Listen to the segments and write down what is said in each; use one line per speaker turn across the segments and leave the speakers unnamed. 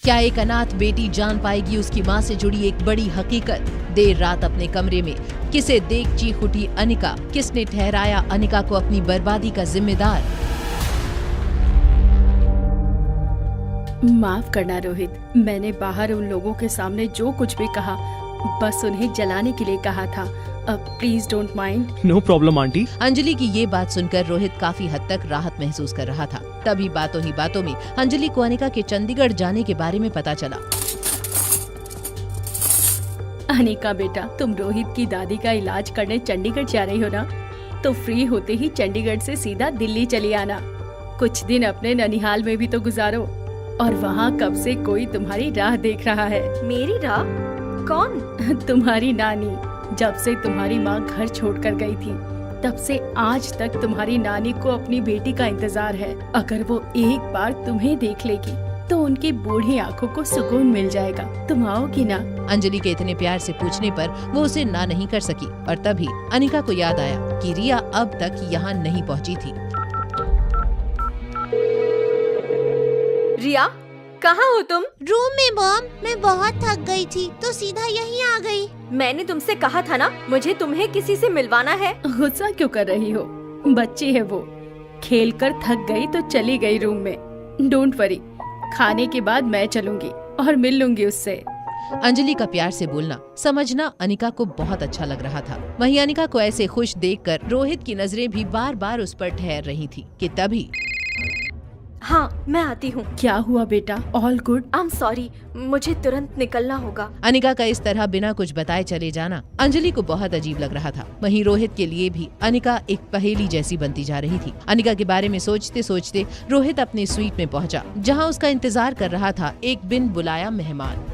क्या एक अनाथ बेटी जान पाएगी उसकी मां से जुड़ी एक बड़ी हकीकत? देर रात अपने कमरे में किसे देख चीख उठी अनिका? किसने ठहराया अनिका को अपनी बर्बादी का जिम्मेदार?
माफ करना रोहित, मैंने बाहर उन लोगों के सामने जो कुछ भी कहा बस उन्हें जलाने के लिए कहा था। अब please don't mind.
No problem aunty.
Anjali की ये बात सुनकर रोहित काफी हद तक राहत महसूस कर रहा था। तभी बातों ही बातों में अंजलि को अनिका के चंडीगढ़ जाने के बारे में पता चला।
अनिका बेटा, तुम रोहित की दादी का इलाज करने चंडीगढ़ जा रही हो ना? तो फ्री होते ही चंडीगढ़ से सीधा दिल्ली चली आना। कुछ दिन अपने ननिहाल में भी तो गुजारो। और वहाँ कब से कोई तुम्हारी राह देख रहा है।
मेरी राह? कौन?
तुम्हारी नानी। जब से तुम्हारी माँ घर छोड़कर गई थी तब से आज तक तुम्हारी नानी को अपनी बेटी का इंतजार है। अगर वो एक बार तुम्हें देख लेगी तो उनकी बूढ़ी आंखों को सुकून मिल जाएगा। तुम आओगी ना?
अंजलि के इतने प्यार से पूछने पर वो उसे ना नहीं कर सकी और तभी अनिका को याद आया कि रिया अब तक यहाँ नहीं पहुँची थी।
रिया, कहाँ हो तुम?
रूम में मॉम, मैं बहुत थक गई थी तो सीधा यहीं आ गई।
मैंने तुमसे कहा था ना, मुझे तुम्हें किसी से मिलवाना है।
गुस्सा क्यों कर रही हो? बच्ची है वो, खेल कर थक गई तो चली गई रूम में। डोंट वरी, खाने के बाद मैं चलूंगी और मिल लूंगी उससे।
अंजलि का प्यार से बोलना समझना अनिका को बहुत अच्छा लग रहा था। वहीं अनिका को ऐसे खुश देखकर रोहित की नजरें भी बार बार उस पर ठहर रही थी कि तभी
हाँ, मैं आती हूँ।
क्या हुआ बेटा? All good?
I am sorry, मुझे तुरंत निकलना होगा।
अनिका का इस तरह बिना कुछ बताए चले जाना अंजलि को बहुत अजीब लग रहा था। वहीं रोहित के लिए भी अनिका एक पहेली जैसी बनती जा रही थी। अनिका के बारे में सोचते सोचते रोहित अपने स्वीट में पहुंचा, जहां उसका इंतजार कर रहा था एक बिन बुलाया मेहमान।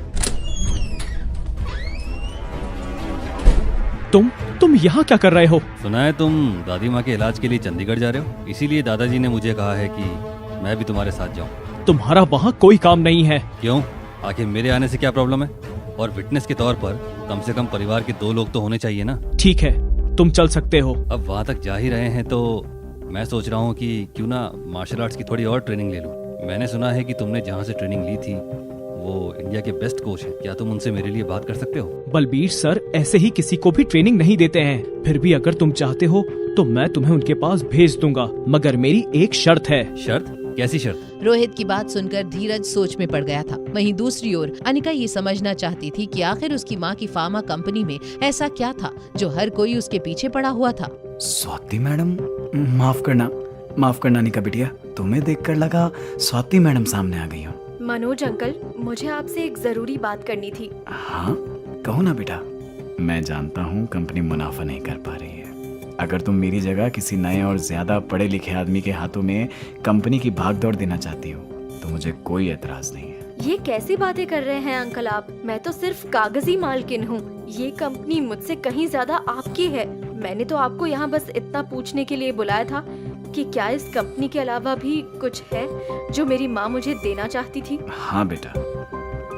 तुम यहाँ क्या कर रहे हो?
सुना है तुम दादी माँ के इलाज के लिए चंडीगढ़ जा रहे हो, इसीलिए दादाजी ने मुझे कहा है कि मैं भी तुम्हारे साथ जाऊँ।
तुम्हारा वहाँ कोई काम नहीं है।
क्यों? आखिर मेरे आने से क्या प्रॉब्लम है? और विटनेस के तौर पर कम से कम परिवार के 2 लोग तो होने चाहिए ना।
ठीक है, तुम चल सकते हो।
अब वहाँ तक जा ही रहे हैं तो मैं सोच रहा हूँ कि क्यों ना मार्शल आर्ट्स की थोड़ी और ट्रेनिंग ले लूँ। मैंने सुना है कि तुमने जहाँ से ट्रेनिंग ली थी वो इंडिया के बेस्ट कोच है। क्या तुम उनसे मेरे लिए बात कर सकते हो?
बलबीर सर ऐसे ही किसी को भी ट्रेनिंग नहीं देते हैं। फिर भी अगर तुम चाहते हो तो मैं तुम्हें उनके पास भेज दूंगा, मगर मेरी एक शर्त है।
शर्त? कैसी शर्त?
रोहित की बात सुनकर धीरज सोच में पड़ गया था। वहीं दूसरी ओर अनिका ये समझना चाहती थी कि आखिर उसकी माँ की फार्मा कंपनी में ऐसा क्या था जो हर कोई उसके पीछे पड़ा हुआ था।
स्वाति मैडम, माफ करना अनिका बिटिया, तुम्हें देखकर लगा स्वाति मैडम सामने आ गई हो।
मनोज अंकल, मुझे आपसे एक जरूरी बात करनी थी।
हाँ, कहो ना बेटा। मैं जानता हूँ कंपनी मुनाफा नहीं कर पा रही है। अगर तुम मेरी जगह किसी नए और ज्यादा पढ़े लिखे आदमी के हाथों में कंपनी की भागदौड़ देना चाहती हो तो मुझे कोई एतराज नहीं है।
ये कैसी बातें कर रहे हैं अंकल आप? मैं तो सिर्फ कागजी मालकिन हूँ। ये कंपनी मुझसे कहीं ज्यादा आपकी है। मैंने तो आपको यहाँ बस इतना पूछने के लिए बुलाया था कि क्या इस कंपनी के अलावा भी कुछ है जो मेरी माँ मुझे देना चाहती थी।
हाँ बेटा,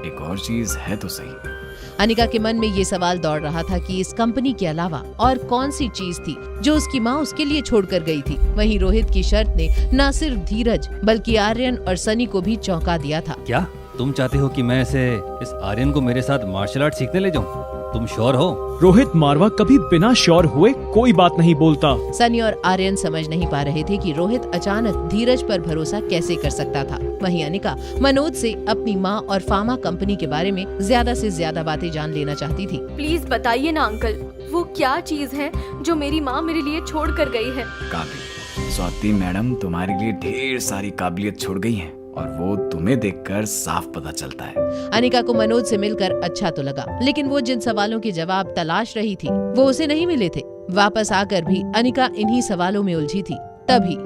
एक और चीज है तो सही।
अनिका के मन में ये सवाल दौड़ रहा था कि इस कंपनी के अलावा और कौन सी चीज थी जो उसकी माँ उसके लिए छोड़कर गई थी। वहीं रोहित की शर्त ने न सिर्फ धीरज बल्कि आर्यन और सनी को भी चौंका दिया था।
क्या तुम चाहते हो कि मैं इस आर्यन को मेरे साथ मार्शल आर्ट सीखने ले जाऊँ? तुम श्योर हो?
रोहित मारवा कभी बिना श्योर हुए कोई बात नहीं बोलता।
सनी और आर्यन समझ नहीं पा रहे थे कि रोहित अचानक धीरज पर भरोसा कैसे कर सकता था। वहीं अनिका मनोज से अपनी माँ और फार्मा कंपनी के बारे में ज्यादा से ज्यादा बातें जान लेना चाहती थी।
प्लीज बताइए ना अंकल, वो क्या चीज है जो मेरी माँ मेरे लिए छोड़ कर गई है?
काबिल, स्वाति मैडम तुम्हारे लिए ढेर सारी काबिलियत छोड़ गई है और वो तुम्हें देखकर साफ पता चलता है।
अनिका को मनोज से मिलकर अच्छा तो लगा, लेकिन वो जिन सवालों के जवाब तलाश रही थी वो उसे नहीं मिले थे। वापस आकर भी अनिका इन्हीं सवालों में उलझी थी। तभी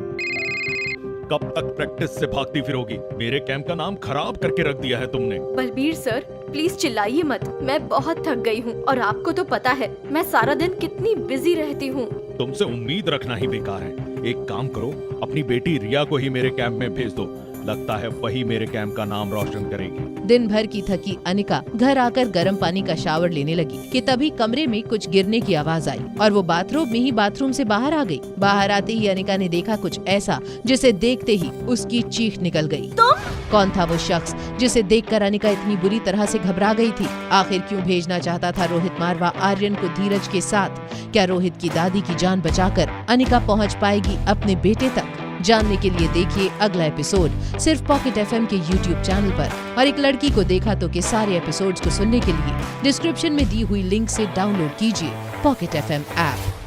कब तक प्रैक्टिस से भागती फिरोगी? मेरे कैंप का नाम खराब करके रख दिया है तुमने।
बलबीर सर, प्लीज चिल्लाइए मत। मैं बहुत थक गई हूँ और आपको तो पता है मैं सारा दिन कितनी बिजी रहती हूँ।
तुमसे उम्मीद रखना ही बेकार है। एक काम करो, अपनी बेटी रिया को ही मेरे कैंप में भेज दो। लगता है वही मेरे कैंप का नाम रोशन करेगी।
दिन भर की थकी अनिका घर आकर गर्म पानी का शावर लेने लगी कि तभी कमरे में कुछ गिरने की आवाज आई और वो बाथरूम में ही बाथरूम से बाहर आ गई। बाहर आते ही अनिका ने देखा कुछ ऐसा जिसे देखते ही उसकी चीख निकल गई।
तुम
कौन था वो शख्स जिसे देखकर अनिका इतनी बुरी तरह से घबरा गई थी? आखिर क्यों भेजना चाहता था रोहित मारवा आर्यन को धीरज के साथ? क्या रोहित की दादी की जान बचाकर अनिका पहुंच पाएगी अपने बेटे तक? जानने के लिए देखिए अगला एपिसोड सिर्फ पॉकेट FM के YouTube चैनल पर। और एक लड़की को देखा तो के सारे एपिसोड्स को सुनने के लिए डिस्क्रिप्शन में दी हुई लिंक से डाउनलोड कीजिए पॉकेट FM ऐप।